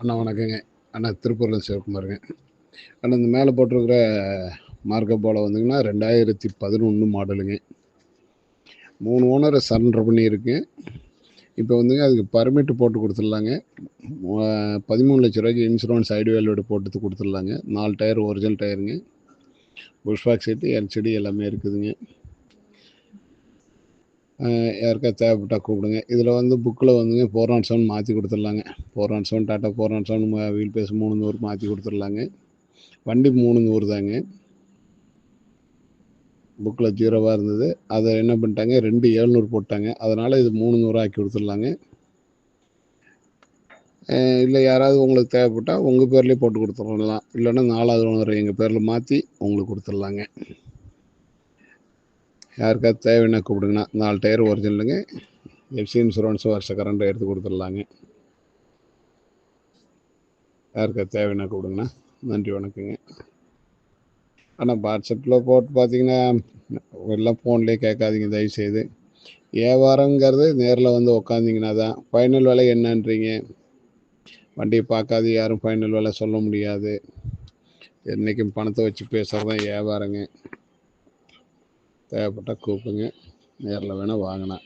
அண்ணா வணக்கங்க. அண்ணா திருப்பூர்ல சிவகுமாருங்க. அண்ணா இந்த மேல போட்டிருக்கிற மார்க்கோ போலோ வந்துங்கன்னா 2011 மாடலுங்க. 3 ஓனர் சரண்டர் பண்ணியிருக்கு. இப்போ வந்துங்க அதுக்கு பர்மிட் போட்டு குடுத்துடலாங்க. 13,00,000 இன்சூரன்ஸ் ஐடி வேல்யூட போட்டு குடுத்துடலாங்க. 4 டயர் ஒரிஜினல் டயருங்க. புஷ் பேக் சீட்டு, எல்சிடி எல்லாமே இருக்குதுங்க. யாருக்காவது தேவைப்பட்டா கூப்பிடுங்க. இதில் வந்து புக்கில் வந்துங்க 4/7 மாற்றி கொடுத்துடலாங்க. 4/7 டாட்டா 4/7 வீல் பேஸ் 300 மாற்றி கொடுத்துடலாங்க. வண்டி 300 தாங்க. புக்கில் 0வா இருந்தது. அதை என்ன பண்ணிட்டாங்க 2,700 போட்டாங்க. அதனால் இது 300 ஆக்கி கொடுத்துடலாங்க. இல்லை யாராவது உங்களுக்கு தேவைப்பட்டால் உங்கள் பேர்லேயே போட்டு கொடுத்துடலாம். இல்லைன்னா 4வது ஓனர் எங்கள் பேரில் மாற்றி உங்களுக்கு கொடுத்துடலாங்க. யாருக்காவது தேவைன்னா கூப்பிடுங்கண்ணா. 4 டயர் ஒரிஜினலுங்க. எஃப்சி இன்சூரன்ஸ் வருஷ கரண்ட் எடுத்து கொடுத்துடலாங்க. யாருக்காவது தேவைன்னா கூப்பிடுங்கண்ணா. நன்றி வணக்கங்க. ஆனால் வாட்ஸ்அப்பில் போட்டு பார்த்தீங்கன்னா எல்லாம் ஃபோன்லேயே கேட்காதீங்க தயவுசெய்து. வியாபாரங்கிறது நேரில் வந்து உக்காந்திங்கன்னா தான். ஃபைனல் விலை என்னன்றீங்க? வண்டியை பார்க்காது யாரும் ஃபைனல் விலை சொல்ல முடியாது. என்றைக்கும் பணத்தை வச்சு பேசுகிறது தான் வியாபாரங்க. தேவைப்பட்டால் கூப்பிடுங்க. நேரில் வேணால் வாங்கினா